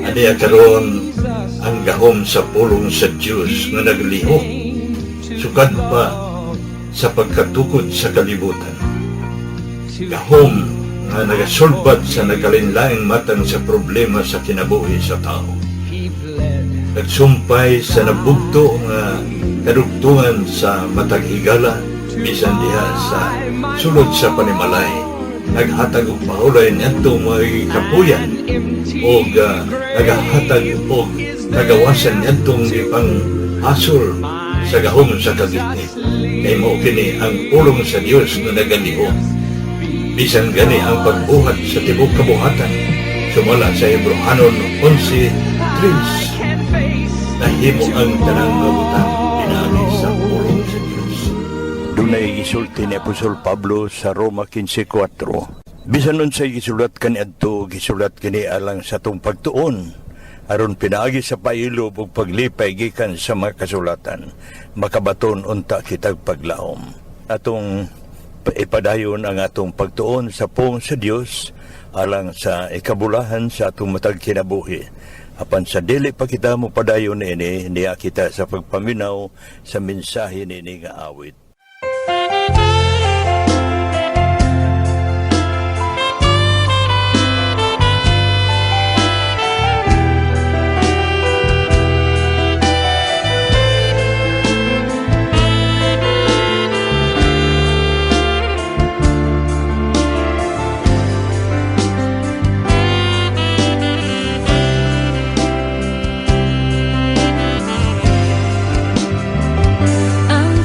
Aniya karon ang gahom sa pulong sa Diyos nga nagliho, sukad pa sa pagkatukod sa kalibutan. Gahom nga nagasulbat sa nagalinlaing matang sa problema sa kinabuhi sa tao. Nagsumpay sa nabugto nga kadugtungan sa matag higala, bisan diha sa sulod sa panimalay. Naghatag og mahulay niyadto mga kapuyan o nagahatag og nagawasan niyadtong ipang hasol sa gahom sa kagitni. Kay mao kini ang pulong sa Dios nga nagaliho. Bisan gani ang pagbuhat sa tibok kabuhatan, sumala sa Hebrehanon 11:3, nahimo ang tanang mabutan pinaagi sa pulong sa Dios. Dunay gisulti ni Apostol Pablo sa Roma 15:4. Bisan unsay gisulat kaniadto, gisulat kini alang sa tong pagtuon, aron pinaagi sa pailob ug paglipay gikan sa mga kasulatan, makabaton unta kitag paglaom. Atong ipadayon ang atong pagtuon sa pong sa Dios alang sa ikabulahan sa atong matag kinabuhi. Apan sa dili pa kita mo padayon ini, niya kita sa pagpaminaw sa mensahe nini nga awit. Ang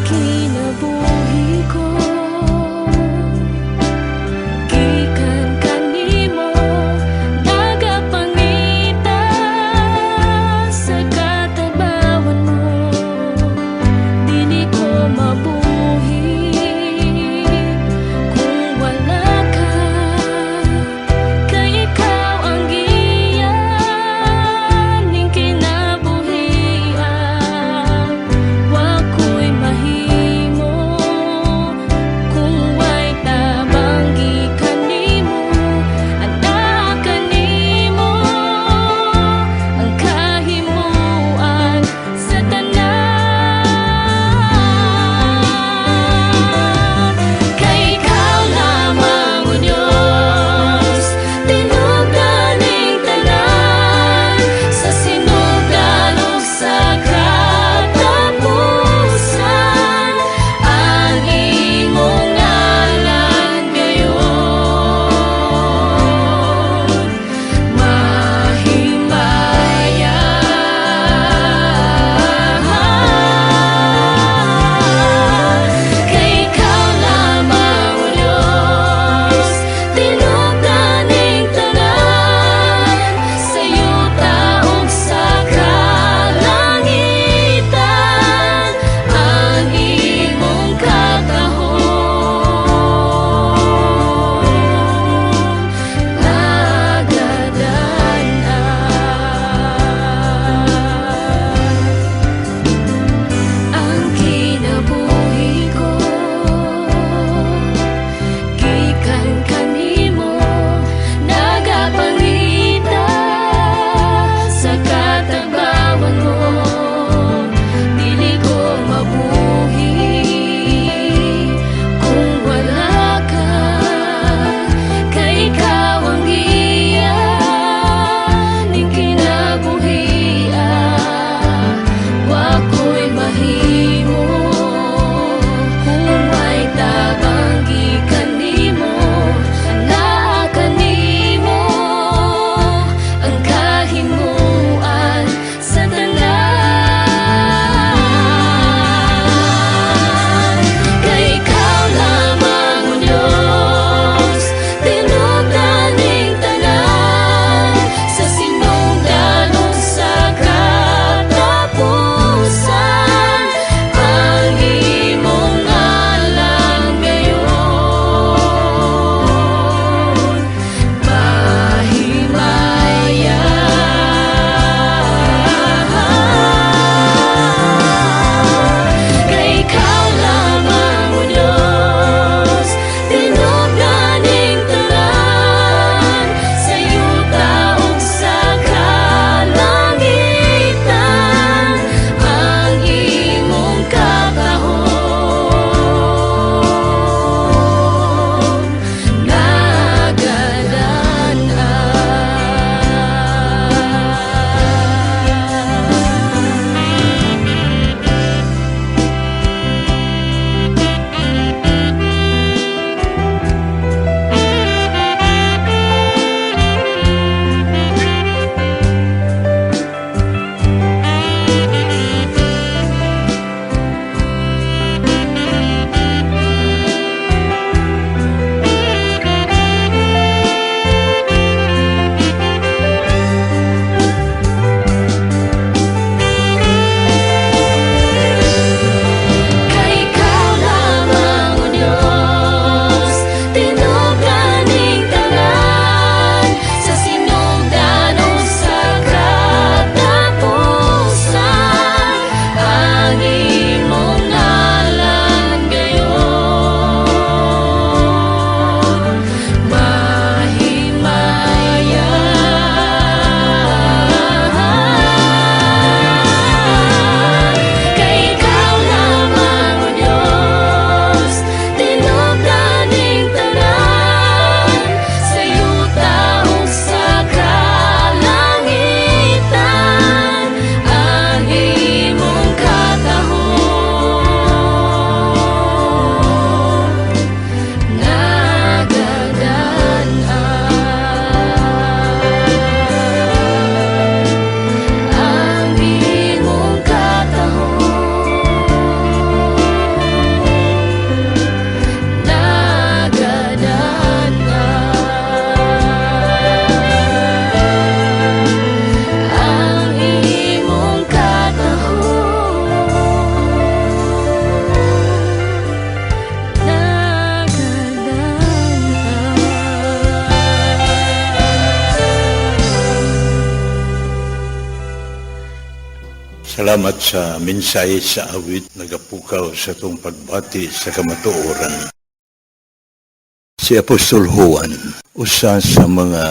Salamat sa mensahe sa awit nagapukaw sa tong pagbati sa kamatuoran. Si Apostol Juan, usa sa mga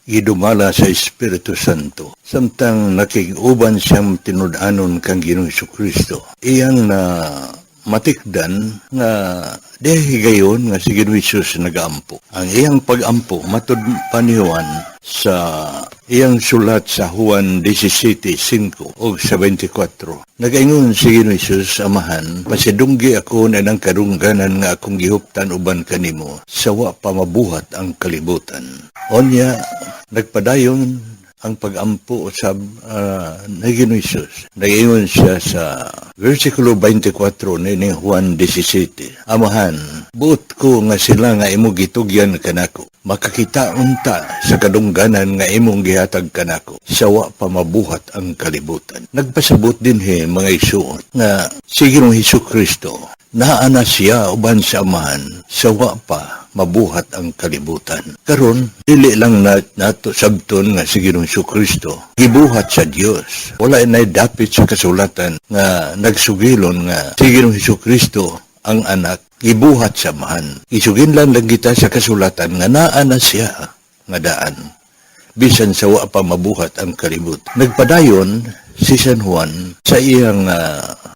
gidumala sa Espiritu Santo, samtang nakig-uban siyang tinud-anon kang Ginoong Jesucristo. Iyang na matikdan nga dehi gayon nga si Ginoong Hesus nagaampo. Ang iyang pagampo matud pa ni Juan sa iyang sulat sa Juan 17:5 o sa 24. Nagaingon si Ginoong Hesus, Amahan, pasidunggi ako na ng kadungganan nga akong gihuptan uban kanimo, sawa pa mabuhat ang kalibutan. Onya, nagpadayon ang pagampo sa na Ginoong Hesus. Nagaingon siya sa versikulo 24 ni Juan 17. Amahan, buot ko nga sila nga imo gitugyan kanako. Makakita unta sa kadungganan nga imong gihatag kanako. Sawa pa mabuhat ang kalibutan. Nagpasabot din mga isuot nga si Ginoong Hesukristo naana siya uban sa Amahan, sawa pa mabuhat ang kalibutan. Karon dili lang nato sabton nga si Ginoong Jesucristo gibuhat sa Dios. Wala na dapit sa kasulatan nga nagsugilon nga si Ginoong Jesucristo ang anak gibuhat sa Amahan. Isugin lang kita sa kasulatan nga naa na siya nga daan, bisan sa wa pa mabuhat ang kalibutan. Nagpadayon si San Juan sa iyang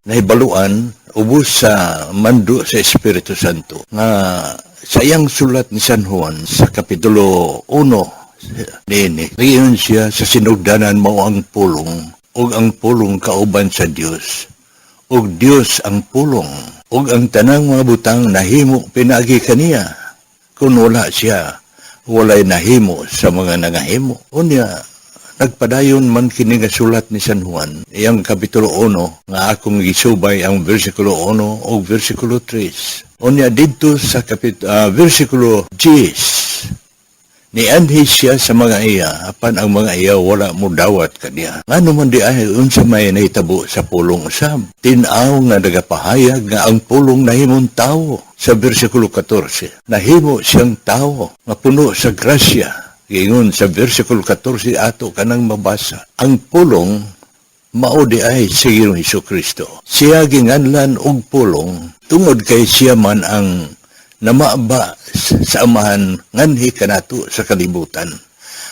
nahibaluan ubos sa mando sa Espiritu Santo nga sa iyang sulat ni San Juan sa kapitulo 1 nini, riyon siya sa sinugdanan mao ang pulong, ug ang pulong kauban sa Dios, ug Dios ang pulong, ug ang tanang mga butang nahimo pinaagi kaniya. Kung wala siya, walay nahimo sa mga nangahimo. Unya, nagpadayon man kini nga sulat ni San Juan, iyang kapitulo 1, nga akong gisubay ang versikulo 1 o versikulo 3. Unya dito sa versikulo 10, nianhi siya sa mga iya, apan ang mga iya wala mo dawat kaniya. Ngano man di ay unsa may nahitabo sa pulong usab. Tinaw nga nagapahayag nga ang pulong nahimong tao. Sa versikulo 14, nahimo siyang tao nga puno sa grasya. Gingon sa versikulo 14 ato kanang mabasa. Ang pulong mao di ay si Ginoong Hesukristo. Siya ginganlan og pulong tungod kay siya man ang namaaba sa Amahan nganhi kanato sa kalibutan.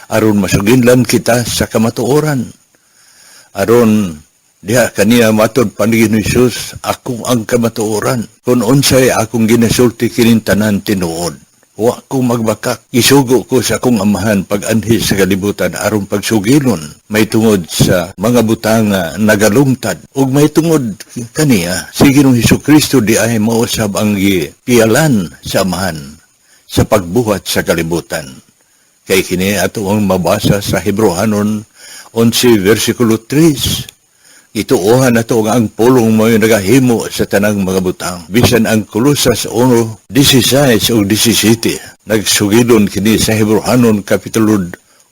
Aron masuginlan kita sa kamatuoran. Aron diha kaniya matod pa ni Ginoong Hesus, ako ang kamatuoran. Kung unsay akong ginasulti kining tanan tinuod, wa ko magbakak. Isugo ko sa akong Amahan pag-anhi sa kalibutan aron pagsugilon. May tungod sa mga butang nagalungtad. Ug may tungod kaniya, si Ginoong Hesukristo di ay mausab ang pialan sa Amahan sa pagbuhat sa kalibutan. Kay kini ato ang mabasa sa Hebrehanon 11 versikulo 3. Ituohan na to ang pulong mo yung nagahimo sa tanang mga butang. Bisan ang Kolosas 1:16 o 17, nagsugilon kini sa Hebrehanon kapitulo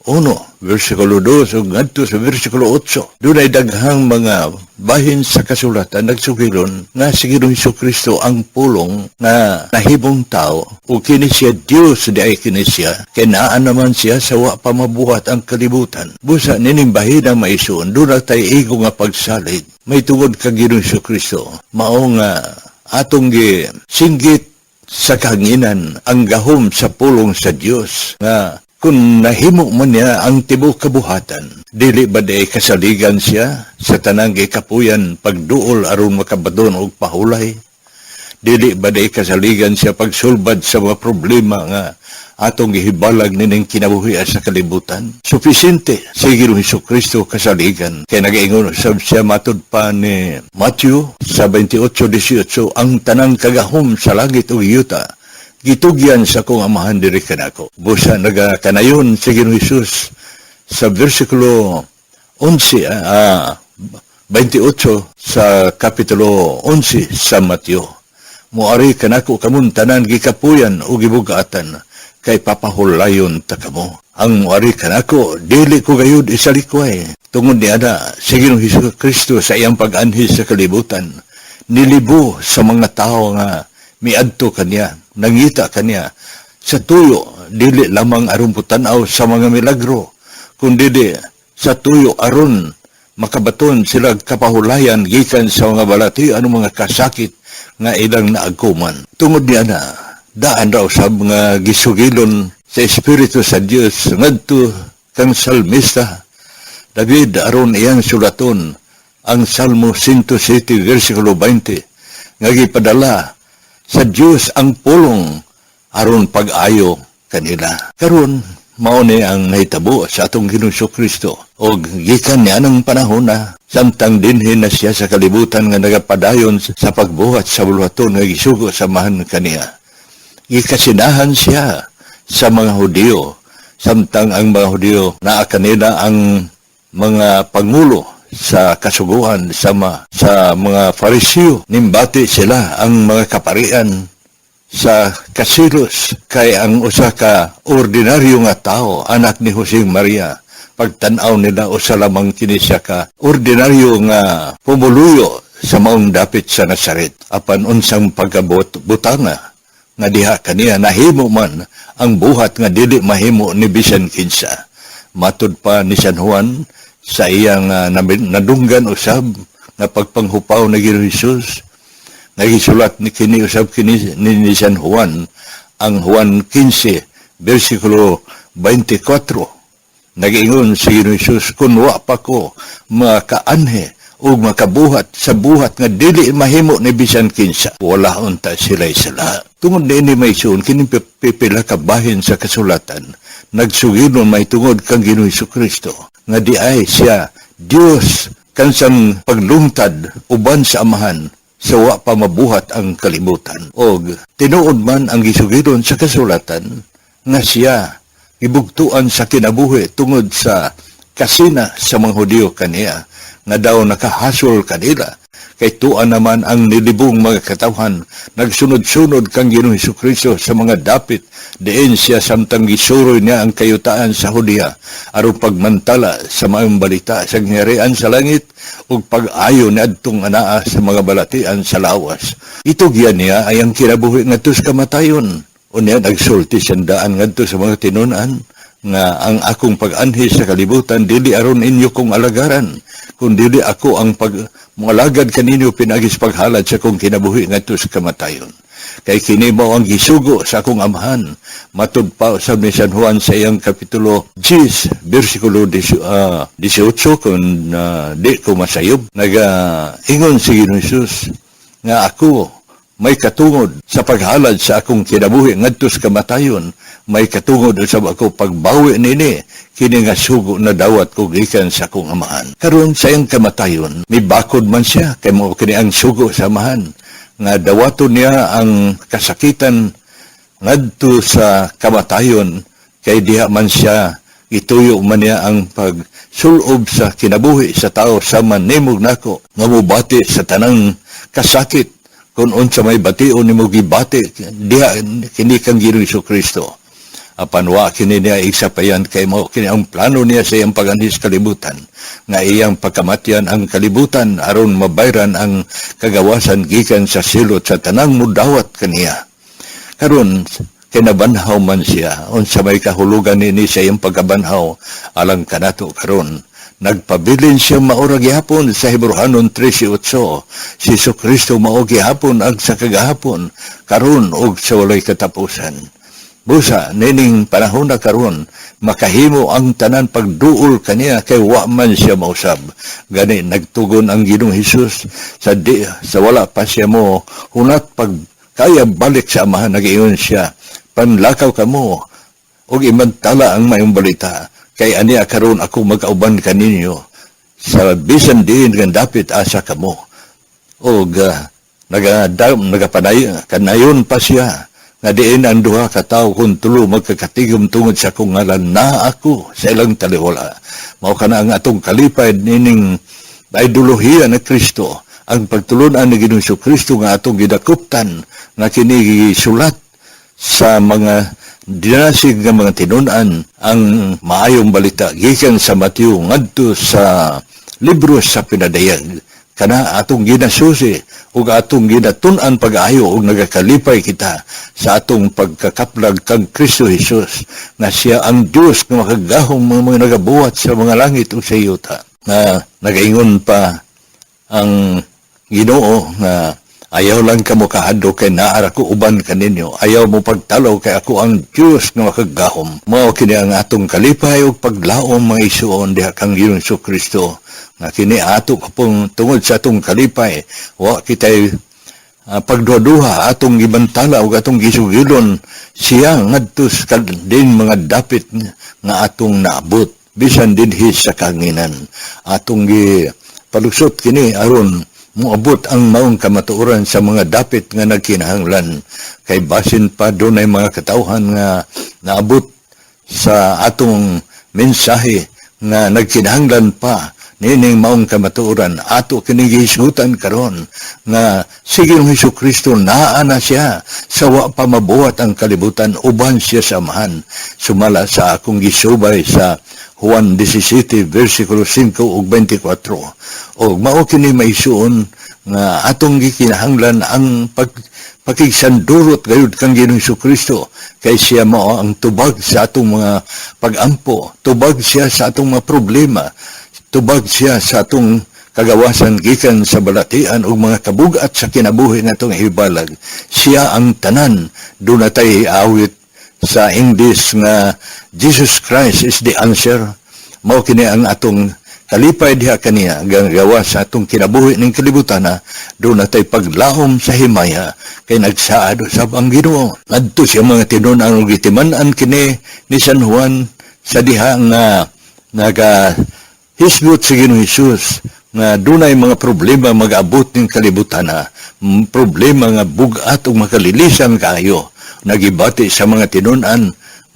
1, versikulo 2, o ngadto sa versikulo 8. Doon ay daghang mga bahin sa kasulatan nagsugilon nga si Ginoong Hesukristo ang pulong na nahimong tao, o kini siya Dios di ay kini siya, kaya naan naman siya sa wa pa mabuhat ang kalibutan. Busa nining bahin ang maisuon, doon na tayo igo nga pagsalig. May tungod ka Ginoong Hesukristo, mao nga atong singgit sa kahanginan ang gahom sa pulong sa Dios nga kung nahimo man niya ang tibok kabuhatan, dili ba day kasaligan siya sa tanang kapuyan pagduol aron makabadon og pahulay? Dili ba day kasaligan siya pagsulbad sa mga problema nga atong gihibalag nining kinabuhi sa kalibutan? Sufisente si Ginoong Hesukristo kasaligan. Kaya nag-ingon sab siya matud pa ni Matthew sa 28:18, ang tanang kagahom sa langit ug yuta gitugyan sa kong Amahan diri kanako. Busa nagakanayon si Ginoong Hesus sa versikulo 11, 28 sa kapitulo 11 sa Mateo. Muari kanako kamon tanan gikapuyan o gibugatan kay papahulayon ta kamo. Ang muari kanako dili ko gayud isalikway. Tungod ni ana si Ginoong Hesukristo sa iyang pag-anhi sa kalibutan, nilibo sa mga tao nga miadto kaniya, nangita kaniya sa tuyo, dili lamang aron putanaw sa mga milagro, kundi sa tuyo aron makabaton sila kapahulayan gikan sa mga balatian o mga kasakit nga ilang naagkuman. Tungod niya na, daan raw sa mga gisugilon sa Espiritu sa Dios ngadto kang salmista David aron iyang sulaton ang Salmo 107 versikulo 20 nga gipadala sa Dios ang pulong aron pag-ayo kanila. Karon mao ni ang nahitabo sa atong Ginoong Kristo og gikan niya ng panahon na samtang dinhin na siya sa kalibutan nga nagapadayon sa pagbuhat sa bulwaton nga gisugo samahan kaniya. Gikasinahan siya sa mga Hudyo samtang ang mga Hudyo naa kanila ang mga pangulo sa kasuguan sa mga Fariseo. Nimbati sila ang mga kaparian sa kasilos kay ang usa ka ordinaryo nga tao, anak ni Jose Maria. Pagtanaw nila usa lamang kini siya ka ordinaryo nga pumuluyo sa maong dapit sa Nazaret. Apan unsang pagkabutanga nga diha kaniya nahimo man ang buhat nga dili mahimo ni bisan kinsa. Matud pa ni San Juan sa iyang nadunggan usab nga pagpanghupaw na Ginoong Hesus, nagisulat ni kini usab kini ni San Juan, ang Juan 15 versikulo 24. Nag-ingon si Ginoong Hesus, kun wa pa ko makaanhe o makabuhat sa buhat nga dili mahimo ni bisan kinsa, wala unta sila'y sala. Tungod ni may suon, kini pipila ka bahin sa kasulatan, nagsugilon may tungod kang Ginoong Kristo nga di ay siya Dios kansang paglungtad uban sa amahan sa wa pa mabuhat ang kalibutan. Og tinuod man ang gisugilon sa kasulatan nga siya ibugtuan sa kinabuhi tungod sa kasina sa mga Hudyo kaniya nga daw nakahasol kanila. Kay tuan naman ang nilibong mga katawhan, nagsunod-sunod kang Ginoong Kristo sa mga dapit, diin siya samtang gisuroy niya ang kayutaan sa Hudiya, aron pagmantala sa maayong balita sa ngharian sa langit, ug pag-ayo ni adtong anaa sa mga balatian sa lawas. Ito giyan niya ay ang kinabuhi ngadto sa kamatayon. Unya nagsulti siyandaan ngadto sa mga tinunan, nga ang akong pag-anhi sa kalibutan dili aron inyo kong alagaran, kundi dili ako ang mualagad kaninyo pinagis paghalad sa kong kinabuhi ngadto sa kamatayon. Kay kini mao ang gisugo sa akong amahan, matud pa sa ni San Juan sa iyang kapitulo 10 bersikulo 18 kung di ko masayob, ingon si Ginoong Hesus nga ako may katungod sa paghalad sa akong kinabuhi ngadto sa kamatayon, may katungod sa ako pagbawi nini kini nga sugo na dawat ko gikan sa akong amahan. Karon sa iyang kamatayon, mibakod man siya kay mao kini ang sugo sa amahan nga dawaton niya ang kasakitan ngadto sa kamatayon, kay diha man siya ituyo man niya ang pagsulob sa kinabuhi sa tao sama nimog nako nga mobati sa tanang kasakit. Kung unsa may bation nimo gibati diha kini kang Ginoong Kristo. Apan wa kini niya isa pa yan kay mo kini ang plano niya sa iyang pag-anhis kalibutan nga iyang pagkamatyan ang kalibutan aron mabayran ang kagawasan gikan sa silot sa tanang mudawat kaniya. Karon kinabanhaw man siya unsa may kahulugan nini sa iyang pagkabanhaw alang kanato karon. Nagpabilin siya maura gihapon sa Hebrehanon 13:8. Si Kristo mao gihapon ag sa kagahapon, karon og sa walay katapusan. Busa nining panahon na karon makahimo ang tanan pagduol kaniya kay wa man siya mausab. Gani nagtugon ang Ginoong Hesus sa wala pa siya mo hunat pag kaya balik sa amahan, nag-iyon siya, panlakaw kamo og imantala ang mayong balita. Kay aniya karon ako magkauban kaninyo sa bisan din nga dapit asa kamo. Og kanayon pa siya nga diin ang duha ka tawo kung tulo magkakatigom tungod sa akong ngalan na ako sa ilang taliwala. Mao kana ang atong kalipay nining ideolohiya na Kristo, ang pagtulunan ni Ginoong Kristo nga atong gidakuptan nga kini sulat sa mga dinasig ng mga tinunan ang maayong balita gikan sa Mateo ngadto sa libro sa pinadayag kana atong ginasusi ug atong ginatun-an pag-ayo ug nagakalipay kita sa atong pagkakaplag kang Kristo Hesus nga siya ang Dios nga makagahom mga nagabuhat sa mga langit ug sa yuta. Na nagaingon pa ang Ginoo nga ayaw lang ka mo kahadlo kay naara ko uban kaninyo. Ayaw mo pagtalaw kay ako ang Diyos nga makagahom. Mao kini ang atong kalipay ug paglaom mga isuon diha kang Ginoong Kristo nga kini ato kapong tungod sa atong kalipay wa kitay pagduha-duha atong gibantala ug atong gisugilon siya ngadto sa din mga dapit nga atong naabot bisan dinhi sa kanginan atong palusot kini aron moabot ang maong kamatuoran sa mga dapit nga nagkinahanglan kay basin pa dunay mga katawhan nga naabot sa atong mensahe nga nagkinahanglan pa nining maong kamatuoran ato kini gihisgutan karon nga sige ng Hesukristo naa na siya sa wa pa mabuhat ang kalibutan uban siya samahan sumala sa akong gisubay sa Juan 17 versikulo 5 ug 24 og mao kini maisuon nga atong gikinahanglan ang pakigsandurot gayud kang Ginoong Hesukristo kay siya mao ang tubag sa atong mga pagampo tubag siya sa atong mga problema tubag siya sa atong kagawasan gikan sa balatian ug mga kabugat sa kinabuhi natong hibalag siya ang tanan do natay awit sa English nga Jesus Christ is the answer mao kini ang atong kalipay diha kaniya gagawa sa atong kinabuhi ning kalibutan do natay paglaom sa himaya kay nagsaad usab ang Ginoo ngadto siya mga tinun-an ug gitiman-an kini ni San Juan sa diha nga hisgot si Ginoong Hesus nga dunay mga problema mag-abot ning kalibutan problema nga bugat ug makalilisan kaayo nagibati sa mga tinun-an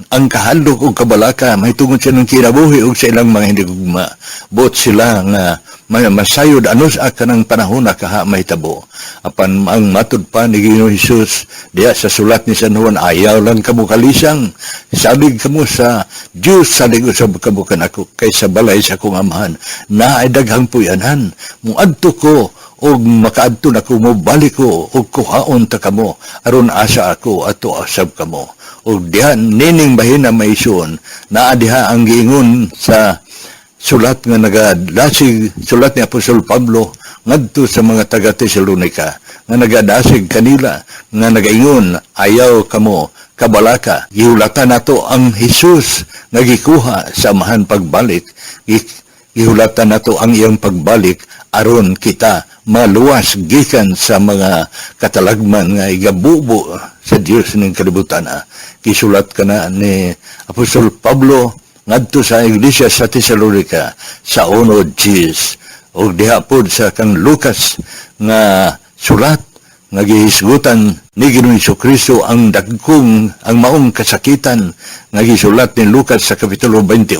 ang kahadlok ug kabalaka may tungod sa ng kinabuhi ug sa ilang mga hinigugma bot sila nga masayod anos kanang panahon na kaha mahitabo apan ang matud pa ni Ginoong Hesus diha sa sulat ni San Juan ayaw lang kamo kalisang salig kamo sa Dios salig usab kamo kanako kay sa balay sa akong amahan naay daghang puyanan muadto ko og makaadto na ko mo balik ko og kuhaon ta kamo aron asa ako ato asab kamo og diha nining bahina maison naa diha ang giingon sa sulat nga nagadasig sulat ni Apostol Pablo ngadto sa mga taga Tesalonica nga nagadasig kanila nga nagaingon ayaw kamo kabalaka gihulatan nato ang Hesus nga gikuha sa amahan pagbalik gihulatan nato ang iyang pagbalik aron kita maluwas gikan sa mga katalagman nga igabubo sa Dios ning kalibutan gisulat kana ni Apostol Pablo ngadto sa iglesia sa Tesalonica sa 1:10 ug diha pod sa kang Lucas nga sulat nga gihisgutan ni Ginoong Hesukristo ang dagkong ang maong kasakitan nga gisulat ni Lucas sa kapitulo 21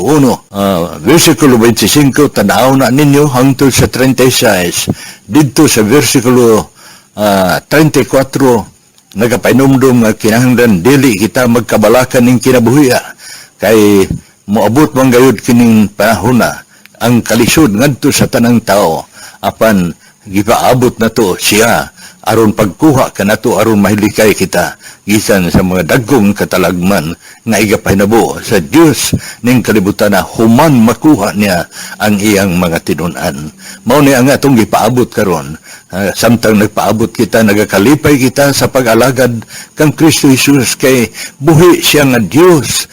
versikulo 25 tanaw na ninyo hangtod sa 36 didto sa versikulo 34 nagapainomdom nga kinahanglan dili kita magkabalakan ning kinabuhi kay moabot man gayud kining panahon ang kalisod ngadto sa tanang tao apan gipaabot nato siya aron pagkuha kanato aron mahilikay kita gikan sa mga dagkong katalagman nga igapahinabo sa Dios ning kalibutan human makuha niya ang iyang mga tinun-an mao ni ang atong gipaabot karon samtang nagpaabot kita nagakalipay kita sa pag-alagad kang Kristo Jesus kay buhi siya nga Dios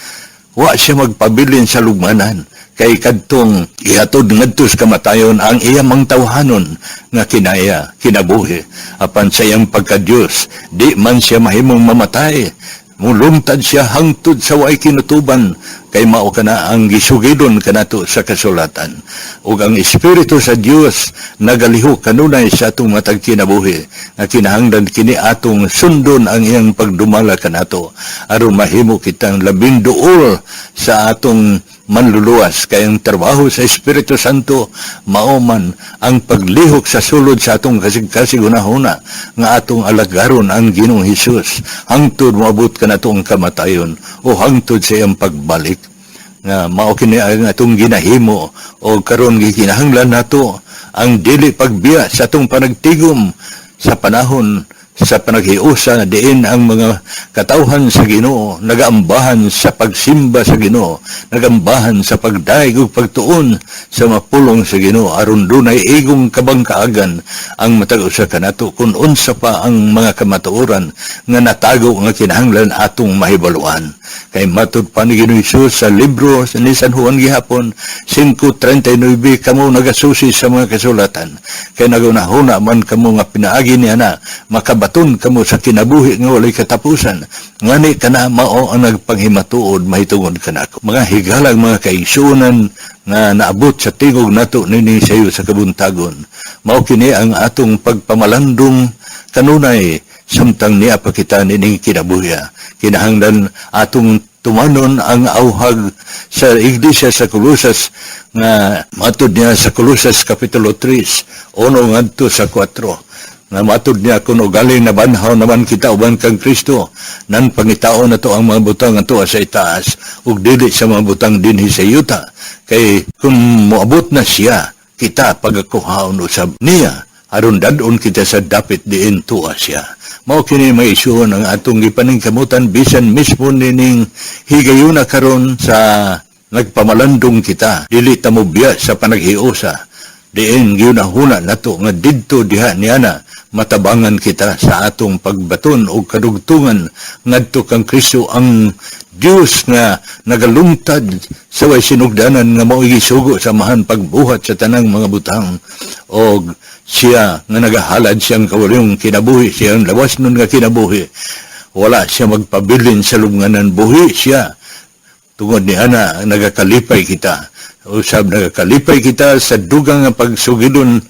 wa siya magpabilin sa lugmanan kay kadtong ihatod ngadto sa kamatayon ang iyang mangtawhanon nga kinaya kinabuhi apan sa iyang pagka-Dios di man siya mahimong mamatay mulungtad siya hangtod sa way kinutuban kay mao kana ang gisugidon kanato sa kasulatan ug ang Espiritu sa Dios nagalihok kanunay sa atong matag kinabuhi nga kinahanglan kini atong sundon ang iyang pagdumala kanato aron mahimo kitang labing duol sa atong manluluwas kay ang trabaho sa Espiritu Santo mao man ang paglihok sa sulod sa atong kasigunahuna nga atong alagaron ang Ginoong Hesus hangtod moabot kanato ang kamatayon o hangtod sa iyang pagbalik nga mao kini ang atong ginahimo o karon gikinahanglan nato ang dili pagbiya sa atong panagtigom sa panahon sa panaghiusa diin ang mga katawhan sa Ginoo nagaambahan sa pagsimba sa Ginoo, nagambahan sa pagdaig ug pagtuon sa mapulong sa Ginoo aron dunay igong kabangkaagan ang matag usa kanato kun unsa pa ang mga kamatuoran nga natago nga kinahanglan atong mahibaluan. Kay matud pa ni Ginoong Hesus sa libro ni San Juan gihapon 5:39 kamo nagasusi sa mga kasulatan kay nagunahuna man kamo nga pinaagi niya na makabaton kamo sa kinabuhi nga walay katapusan ngani kana mao ang nagpanghimatuod mahitungod kanako. Mga higalang mga kaigsuonan nga naabot sa tingog nato nini sayo sa kabuntagon, mao kini ang atong pagpamalandong kanunay samtang niya pa kita nining kinabuhi. Kinahanglan atong tumanon ang auhag sa iglesia sa Colosas nga matud niya sa Colosas Kapitulo 3 1 ngadto sa 4 nga matud niya kung ugaling nabanhaw naman kita uban kang Kristo nan pangitao na to ang mga butang ato sa itaas ug dili sa mga butang dinhi sa yuta kay kung moabot na siya kita pagakuhaon usab niya aron dadon kita sa dapit diin tuwa siya. Mao kini may isuon ang atong gipaningkamutan bisan mismo nining higayuna karon sa nagpamalandong kita dili ta mo biya sa panaghiusa diin ginahuna nato nga didto diha niana matabangan kita sa atong pagbaton o kadugtungan ngadto kang Kristo ang Dios nga nagalungtad sa way sinugdanan nga mao gisugo sa mahan pagbuhat sa tanang mga butang og siya nga nagahalad siyang kawalyong kinabuhi siyang lawas nun nga kinabuhi wala siya magpabilin sa lubnganan buhi siya tungod ni ana nagakalipay kita usab nagakalipay kita sa dugang nga pagsugidon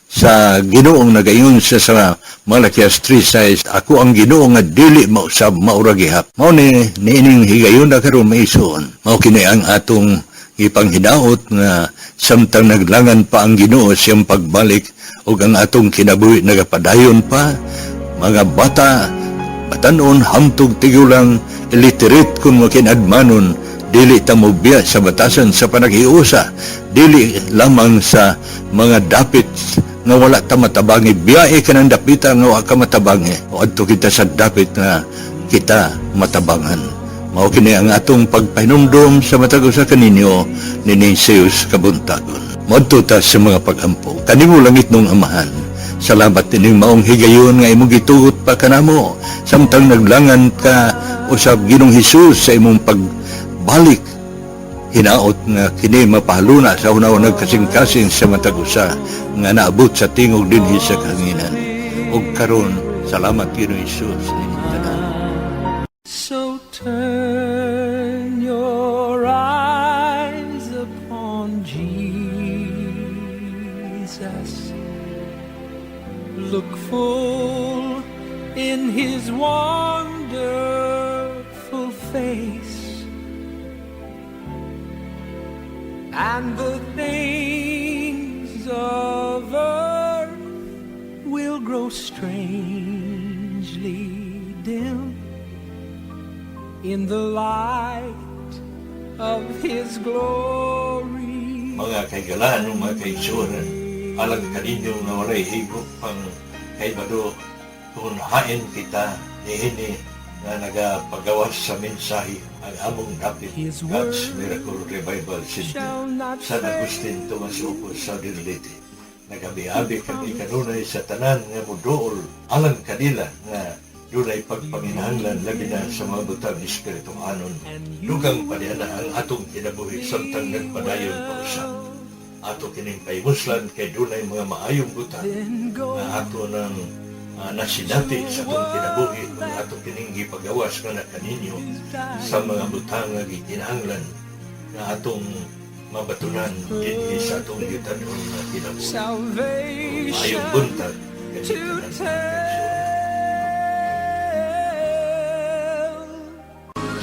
sa Ginoong nagayon siya sa Malakias 3:6 ako ang Ginoo nga dili mausab maura gihap. Mao ni niining higayon na karon maison. Mao kini ang atong ipanghinaot nga samtang naglangan pa ang Ginoo siyang pagbalik ug ang atong kinabuhi nagapadayon pa mga bata batanon hamtog tigulang illiterate kun makinadmanon dili ta mo biya sa batasan sa panaghiusa dili lamang sa mga dapit nga wala ta matabangi biyahe ka ng dapita nga wala ka matabangi o adto kita sa dapit nga kita matabangan. Mao kini ang atong pagpahinumdom sa matag usa kaninyo ni Zeus kabuntagon. Modto ta sa mga pagampo kanimo langit nung amahan. Salamat ining maong higayon nga imong gitugot pa kanamo samtang naglangan ka usab Ginoong Hesus sa imong pagbalik. Hinaot nga kini mapahaluna sa una-unang kasing-kasing sa matag usa nga naabot sa tingog dinhi sa kahanginan. Ug karon salamat Ginoong Hesus inyong tanan. So turn your eyes upon Jesus. Look full in His wonderful face, and the things of earth will grow strangely dim in the light of His glory. Mga kaigalaan ng mga kaigsuonan, alang kaninyo nga walay higop pang kaibado kung hain kita nihini na nagapagawas sa mensahe ang among dapit God's Miracle Revival Center San Agustin, Tomas Opus, Saudi Leyte. Nagabi-abi kami kanunay sa tanan nga mudool alang kanila nga dunay pagpanginahanglan labi na sa mga butang espiritu anon. Dugang paniana ang atong kinabuhi samtang nagpadayon pa usap. Ato kining paimuslan kay dunay mga maayong butang nga ato ng nasinati sa atong kinabuhi kung ato kining gipagawas nga na kaninyo sa mga butang nga gikinahanglan nga atong mabatunan dinhi sa atong gitanon nga kinabuhi. Maayong buntag kay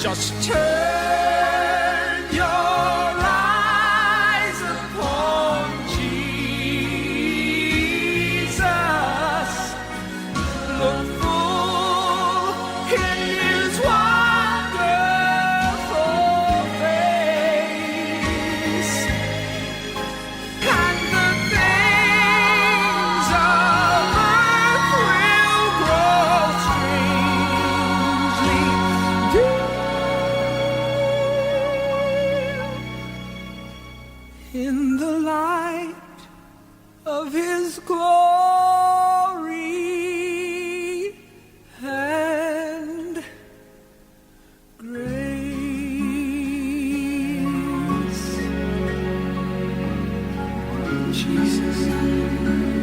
Just turn your eyes upon Jesus. Look full in His wonderful face, and the things of earth will grow in the light of His glory and grace. Jesus.